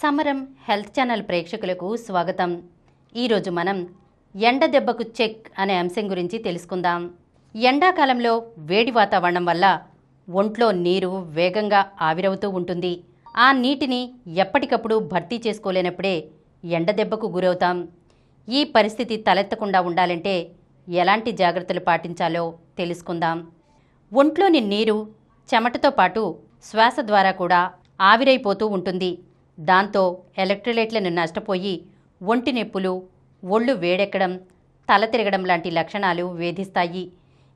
సమరం health channel ప్రేక్షకులకు స్వాగతం. ఈరోజు మనం ఎండ దెబ్బకు చెక్ అనే అంశం గురించి తెలుసుకుందాం. ఎండాకాలంలో వేడి వాతావరణం వల్ల ఒంట్లో నీరు వేగంగా ఆవిరవుతూ ఉంటుంది. ఆ నీటిని ఎప్పటికప్పుడు భర్తీ చేసుకోలేనప్పుడే ఎండ దెబ్బకు గురవుతాం. ఈ పరిస్థితి తలెత్తకుండా ఉండాలంటే ఎలాంటి జాగ్రత్తలు పాటించాలో తెలుసుకుందాం. ఒంట్లోని నీరు చెమటతో పాటు శ్వాస ద్వారా కూడా ఆవిరైపోతూ ఉంటుంది. దాంతో ఎలక్ట్రోలైట్లను నష్టపోయి ఒంటి నొప్పులు, ఒళ్ళు వేడెక్కడం, తల తిరగడం లాంటి లక్షణాలు వేధిస్తాయి.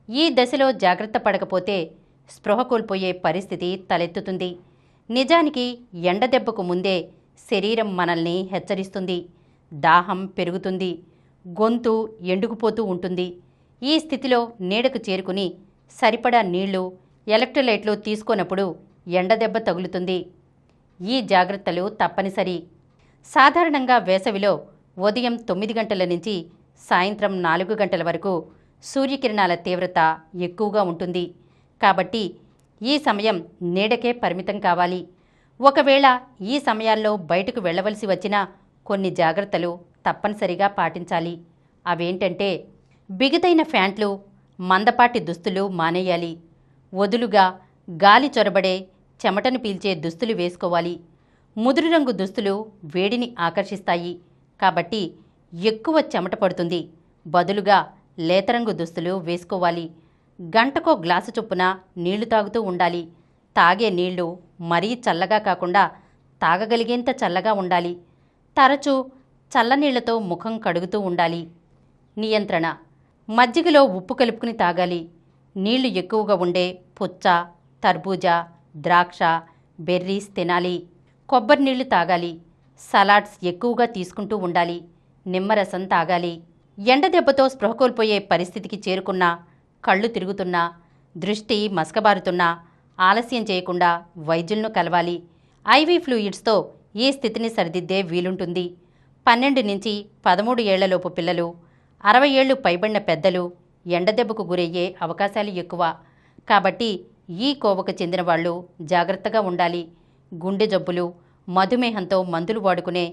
ఈ దశలో జాగ్రత్త పడకపోతే స్పృహ కోల్పోయే పరిస్థితి తలెత్తుతుంది. నిజానికి ఎండ దెబ్బకు ముందే శరీరం మనల్ని హెచ్చరిస్తుంది. దాహం పెరుగుతుంది, గొంతు ఎండుకుపోతూ ఉంటుంది. ఈ స్థితిలో నీడకు చేరుకుని సరిపడా నీళ్లు, ఎలక్ట్రోలైట్లు తీసుకోనప్పుడు ఎండ దెబ్బ తగులుతుంది. ఈ జాగ్రత్తలు తప్పనిసరి. సాధారణంగా వేసవిలో ఉదయం 9 గంటల నుంచి సాయంత్రం 4 గంటల వరకు సూర్యకిరణాల తీవ్రత ఎక్కువగా ఉంటుంది. కాబట్టి ఈ సమయం నీడకే పరిమితం కావాలి. ఒకవేళ ఈ సమయాల్లో బయటకు వెళ్ళవలసి వచ్చినా కొన్ని జాగ్రత్తలు తప్పనిసరిగా పాటించాలి. అవేంటంటే, బిగుతైన ప్యాంట్లు, మందపాటి దుస్తులు మానేయాలి. వదులుగా గాలి చొరబడే, చెమటను పీల్చే దుస్తులు వేసుకోవాలి. ముదురు రంగు దుస్తులు వేడిని ఆకర్షిస్తాయి కాబట్టి ఎక్కువ చెమట పడుతుంది. బదులుగా లేతరంగు దుస్తులు వేసుకోవాలి. గంటకో గ్లాసు చొప్పున నీళ్లు తాగుతూ ఉండాలి. తాగే నీళ్లు మరీ చల్లగా కాకుండా తాగగలిగేంత చల్లగా ఉండాలి. తరచూ చల్లనీళ్లతో ముఖం కడుగుతూ ఉండాలి. నియంత్రణ: మజ్జిగలో ఉప్పు కలుపుకుని తాగాలి. నీళ్లు ఎక్కువగా ఉండే పుచ్చ, తర్బూజా, ద్రాక్ష, బెర్రీస్ తినాలి. కొబ్బరి నీళ్లు తాగాలి. సలాడ్స్ ఎక్కువగా తీసుకుంటూ ఉండాలి. నిమ్మరసం తాగాలి. ఎండ దెబ్బతో స్పృహ కోల్పోయే పరిస్థితికి చేరుకున్నా, కళ్ళు తిరుగుతున్నా, దృష్టి మసకబారుతున్నా ఆలస్యం చేయకుండా వైద్యులను కలవాలి. ఐవీ ఫ్లూయిడ్స్తో ఈ స్థితిని సరిదిద్దే వీలుంటుంది. 12 నుంచి 13 ఏళ్లలోపు పిల్లలు, 60 ఏళ్లు పైబడిన పెద్దలు ఎండదెబ్బకు గురయ్యే అవకాశాలు ఎక్కువ. కాబట్టి ఈ కోవకు చెందిన వాళ్ళు జాగ్రత్తగా ఉండాలి. గుండె జబ్బులు, మధుమేహంతో మందులు వాడుకునే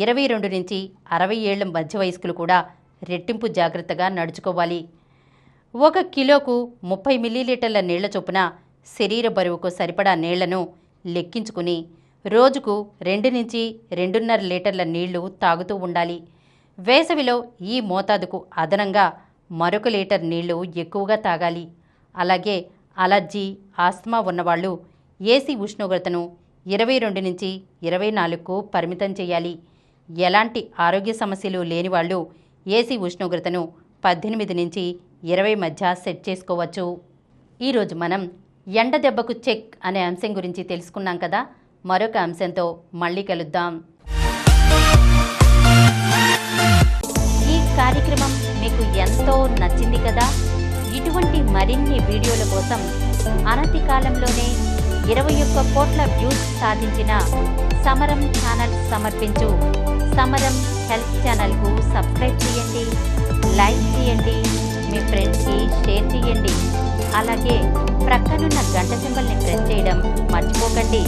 22 నుంచి 60 ఏళ్ల మధ్య వయస్కులు కూడా రెట్టింపు జాగ్రత్తగా నడుచుకోవాలి. 1 కిలోకు 30 మిల్లీలీటర్ల నీళ్ల చొప్పున శరీర బరువుకు సరిపడా నీళ్లను లెక్కించుకుని రోజుకు 2 నుంచి 2.5 లీటర్ల నీళ్లు తాగుతూ ఉండాలి. వేసవిలో ఈ మోతాదుకు అదనంగా మరొక లీటర్ నీళ్లు ఎక్కువగా తాగాలి. అలాగే అలర్జీ, ఆస్మా ఉన్నవాళ్లు ఏసీ ఉష్ణోగ్రతను 22 నుంచి 24కు పరిమితం చేయాలి. ఎలాంటి ఆరోగ్య సమస్యలు లేని వాళ్ళు ఏసీ ఉష్ణోగ్రతను 18 నుంచి 20 మధ్య సెట్ చేసుకోవచ్చు. ఈరోజు మనం ఎండ దెబ్బకు చెక్ అనే అంశం గురించి తెలుసుకున్నాం కదా. మరొక అంశంతో మళ్ళీ కలుద్దాం. ఈ కార్యక్రమం మీకు ఎంతో నచ్చింది కదా. ఇటువంటి మరిన్ని వీడియోల కోసం అనతి కాలంలోనే 21 కోట్ల వ్యూస్ సాధించిన సమరం ఛానల్ సమర్పించు సమరం హెల్త్ ఛానల్కు సబ్స్క్రైబ్ చేయండి, లైక్ చేయండి, మీ ఫ్రెండ్స్కి షేర్ చేయండి. అలాగే ప్రక్కనున్న గంట సింబల్ని ప్రెస్ చేయడం మర్చిపోకండి.